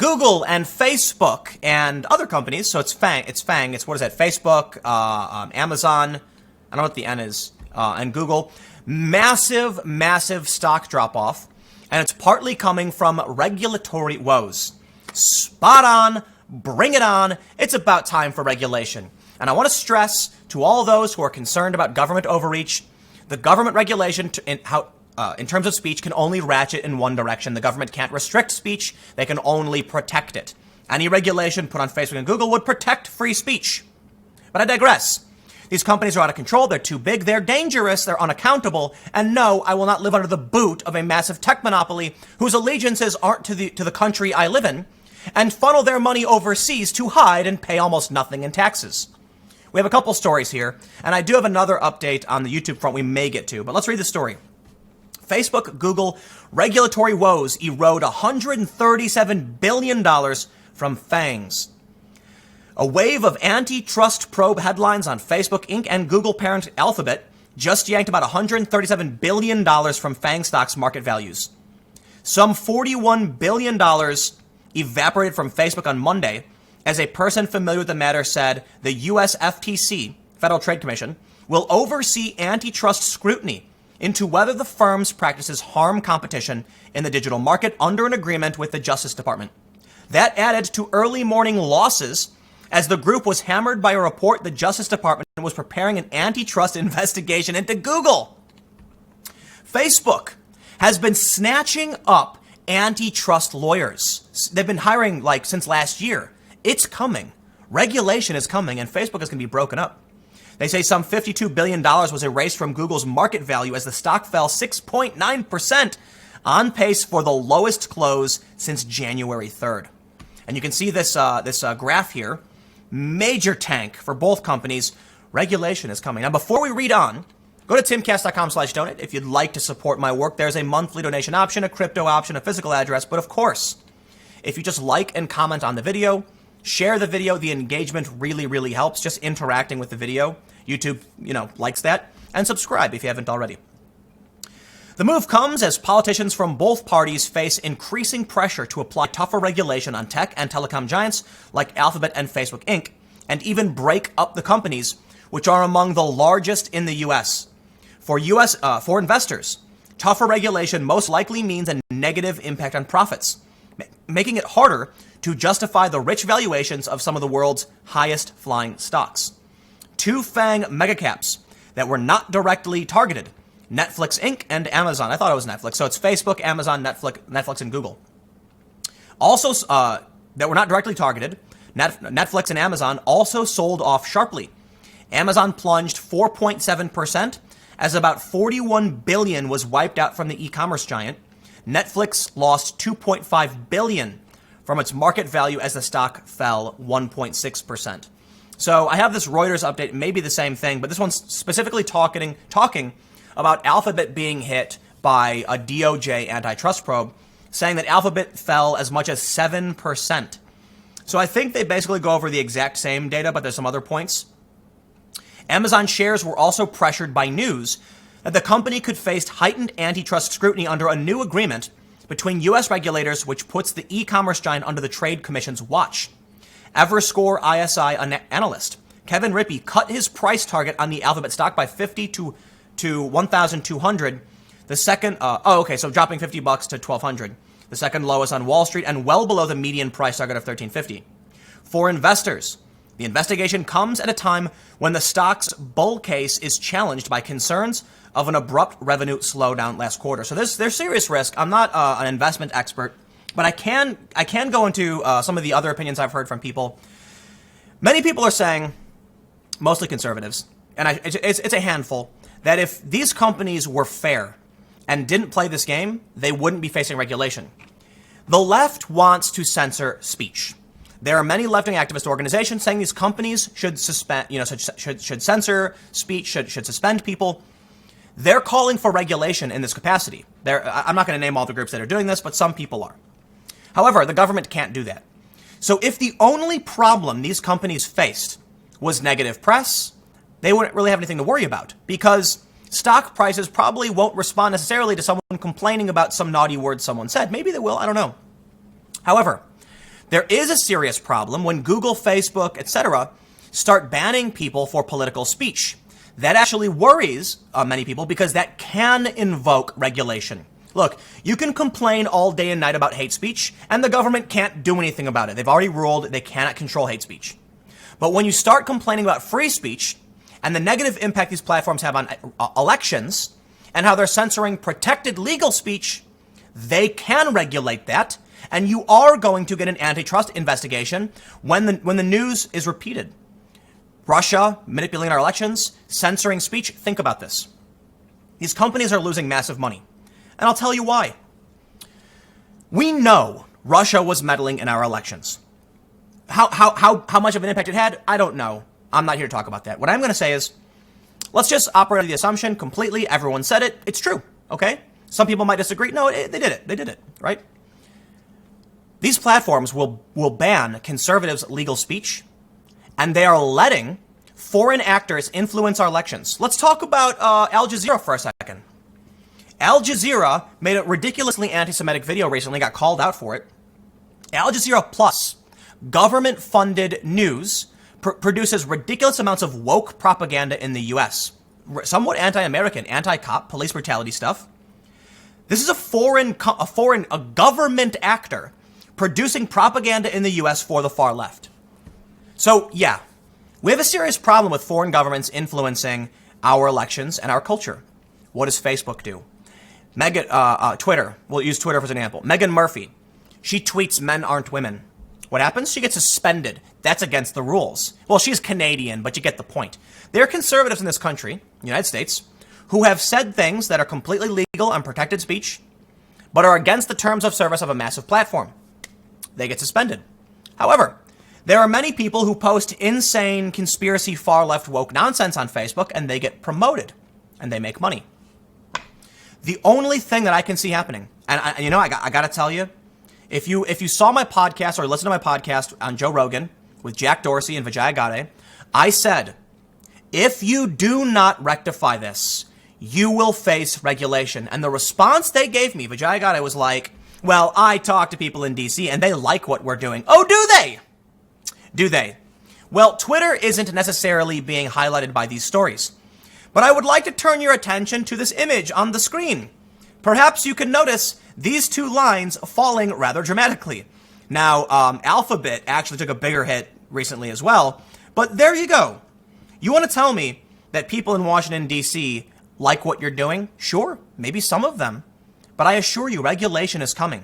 Google and Facebook and other companies, so it's FANG, it's what is that, Facebook, Amazon, I don't know what the N is, and Google, massive stock drop-off, and it's partly coming from regulatory woes. Spot on, bring it on, it's about time for regulation. And I want to stress to all those who are concerned about government overreach, the government regulation in terms of speech can only ratchet in one direction. The government can't restrict speech, they can only protect it. Any regulation put on Facebook and Google would protect free speech. But I digress. These companies are out of control, they're too big, they're dangerous, they're unaccountable, and no, I will not live under the boot of a massive tech monopoly whose allegiances aren't to the country I live in, and funnel their money overseas to hide and pay almost nothing in taxes. We have a couple stories here, and I do have another update on the YouTube front we may get to, but let's read the story. Facebook, Google, regulatory woes erode $137 billion from FANGs. A wave of antitrust probe headlines on Facebook Inc. and Google parent Alphabet just yanked about $137 billion from FANG stocks' market values. Some $41 billion evaporated from Facebook on Monday, as a person familiar with the matter said the U.S. FTC, Federal Trade Commission, will oversee antitrust scrutiny into whether the firm's practices harm competition in the digital market under an agreement with the Justice Department. That added to early morning losses as the group was hammered by a report the Justice Department was preparing an antitrust investigation into Google. Facebook has been snatching up antitrust lawyers. They've been hiring since last year. It's coming. Regulation is coming, and Facebook is going to be broken up. They say some $52 billion was erased from Google's market value as the stock fell 6.9%, on pace for the lowest close since January 3rd. And you can see this graph here. Major tank for both companies. Regulation is coming. Now, before we read on, go to timcast.com/donate. If you'd like to support my work, there's a monthly donation option, a crypto option, a physical address. But of course, if you just like and comment on the video, share the video, the engagement really helps. Just interacting with the video. YouTube, likes that. And subscribe if you haven't already. The move comes as politicians from both parties face increasing pressure to apply tougher regulation on tech and telecom giants like Alphabet and Facebook Inc., and even break up the companies, which are among the largest in the U.S. For investors, tougher regulation most likely means a negative impact on profits, making it harder to justify the rich valuations of some of the world's highest flying stocks. Two FANG megacaps that were not directly targeted, Netflix Inc. and Amazon. I thought it was Netflix. So it's Facebook, Amazon, Netflix, and Google. Also, that were not directly targeted, Netflix and Amazon also sold off sharply. Amazon plunged 4.7% as about $41 billion was wiped out from the e-commerce giant. Netflix lost $2.5 billion from its market value as the stock fell 1.6%. So I have this Reuters update, maybe the same thing, but this one's specifically talking about Alphabet being hit by a DOJ antitrust probe, saying that Alphabet fell as much as 7%. So I think they basically go over the exact same data, but there's some other points. Amazon shares were also pressured by news that the company could face heightened antitrust scrutiny under a new agreement between U.S. regulators, which puts the e-commerce giant under the Trade Commission's watch. Everscore ISI analyst Kevin Rippey cut his price target on the Alphabet stock by 50 to 1,200. The second, so dropping $50 to 1,200. The second lowest on Wall Street and well below the median price target of 1,350. For investors, the investigation comes at a time when the stock's bull case is challenged by concerns of an abrupt revenue slowdown last quarter. So there's serious risk. I'm not an investment expert, but I can go into some of the other opinions I've heard from people. Many people are saying, mostly conservatives, and it's a handful, that if these companies were fair and didn't play this game, they wouldn't be facing regulation. The left wants to censor speech. There are many left-wing activist organizations saying these companies should suspend, should censor speech, should suspend people. They're calling for regulation in this capacity. I'm not going to name all the groups that are doing this, but some people are. However, the government can't do that. So if the only problem these companies faced was negative press, they wouldn't really have anything to worry about, because stock prices probably won't respond necessarily to someone complaining about some naughty word someone said. Maybe they will, I don't know. However, There is a serious problem when Google, Facebook, etc. start banning people for political speech. That actually worries many people because that can invoke regulation. Look, you can complain all day and night about hate speech, and the government can't do anything about it. They've already ruled they cannot control hate speech. But when you start complaining about free speech and the negative impact these platforms have on elections and how they're censoring protected legal speech, they can regulate that, and you are going to get an antitrust investigation when the news is repeated. Russia manipulating our elections, censoring speech. Think about this. These companies are losing massive money. And I'll tell you why. We know Russia was meddling in our elections. How much of an impact it had, I don't know. I'm not here to talk about that. What I'm going to say is, let's just operate on the assumption completely. Everyone said it. It's true. Okay? Some people might disagree. No, they did it. They did it. Right? These platforms will ban conservatives' legal speech, and they are letting foreign actors influence our elections. Let's talk about Al Jazeera for a second. Al Jazeera made a ridiculously anti-Semitic video recently, got called out for it. Al Jazeera Plus, government-funded news, produces ridiculous amounts of woke propaganda in the U.S. Somewhat anti-American, anti-cop, police brutality stuff. This is a government actor producing propaganda in the U.S. for the far left. So, yeah, we have a serious problem with foreign governments influencing our elections and our culture. What does Facebook do? Twitter, we'll use Twitter for an example. Meghan Murphy, she tweets men aren't women. What happens? She gets suspended. That's against the rules. Well, she's Canadian, but you get the point. There are conservatives in this country, United States, who have said things that are completely legal and protected speech, but are against the terms of service of a massive platform. They get suspended. However, there are many people who post insane conspiracy far-left woke nonsense on Facebook, and they get promoted, and they make money. The only thing that I can see happening, and I got to tell you, if you saw my podcast or listened to my podcast on Joe Rogan with Jack Dorsey and Vijay Gadde, I said, if you do not rectify this, you will face regulation. And the response they gave me, Vijay Gadde, was like, well, I talk to people in DC and they like what we're doing. Oh, do they? Do they? Well, Twitter isn't necessarily being highlighted by these stories. But I would like to turn your attention to this image on the screen. Perhaps you can notice these two lines falling rather dramatically. Now, Alphabet actually took a bigger hit recently as well. But there you go. You want to tell me that people in Washington, D.C. like what you're doing? Sure, maybe some of them. But I assure you, regulation is coming.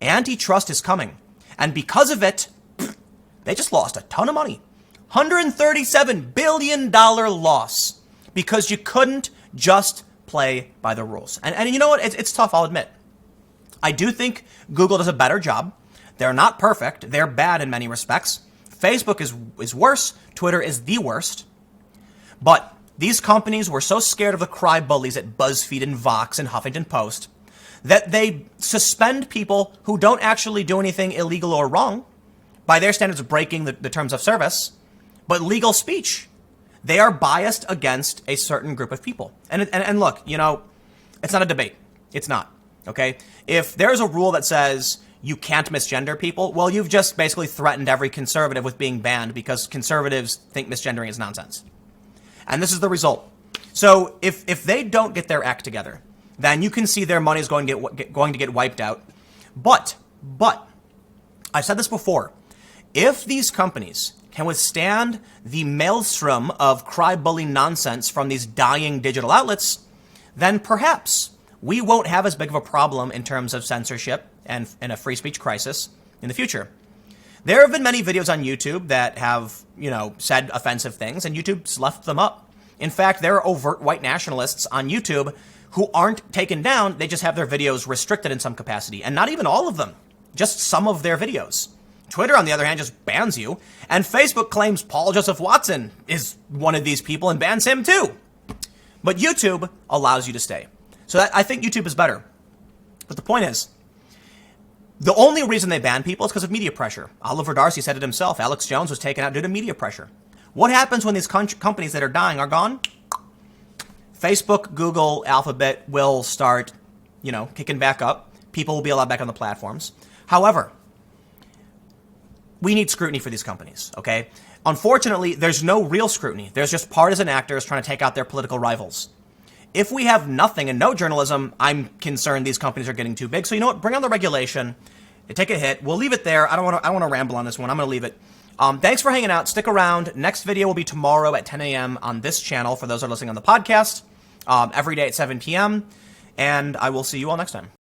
Antitrust is coming. And because of it, they just lost a ton of money. $137 billion loss. Because you couldn't just play by the rules. And you know what? It's tough, I'll admit. I do think Google does a better job. They're not perfect. They're bad in many respects. Facebook is worse. Twitter is the worst. But these companies were so scared of the cry bullies at BuzzFeed and Vox and Huffington Post that they suspend people who don't actually do anything illegal or wrong, by their standards of breaking the terms of service, but legal speech. They are biased against a certain group of people. And look, it's not a debate. It's not, okay? If there's a rule that says you can't misgender people, well, you've just basically threatened every conservative with being banned because conservatives think misgendering is nonsense. And this is the result. So if they don't get their act together, then you can see their money is going to get wiped out. But, I've said this before, if these companies can withstand the maelstrom of cry-bully nonsense from these dying digital outlets, then perhaps we won't have as big of a problem in terms of censorship and a free speech crisis in the future. There have been many videos on YouTube that have, said offensive things, and YouTube's left them up. In fact, there are overt white nationalists on YouTube who aren't taken down. They just have their videos restricted in some capacity, and not even all of them, just some of their videos. Twitter, on the other hand, just bans you. And Facebook claims Paul Joseph Watson is one of these people and bans him too. But YouTube allows you to stay. So I think YouTube is better. But the point is, the only reason they ban people is because of media pressure. Oliver Darcy said it himself. Alex Jones was taken out due to media pressure. What happens when these companies that are dying are gone? Facebook, Google, Alphabet will start, kicking back up. People will be allowed back on the platforms. However, we need scrutiny for these companies, okay? Unfortunately, there's no real scrutiny. There's just partisan actors trying to take out their political rivals. If we have nothing and no journalism, I'm concerned these companies are getting too big. So you know what? Bring on the regulation. Take a hit. We'll leave it there. I don't want to ramble on this one. I'm going to leave it. Thanks for hanging out. Stick around. Next video will be tomorrow at 10 a.m. on this channel for those who are listening on the podcast. Every day at 7 p.m. And I will see you all next time.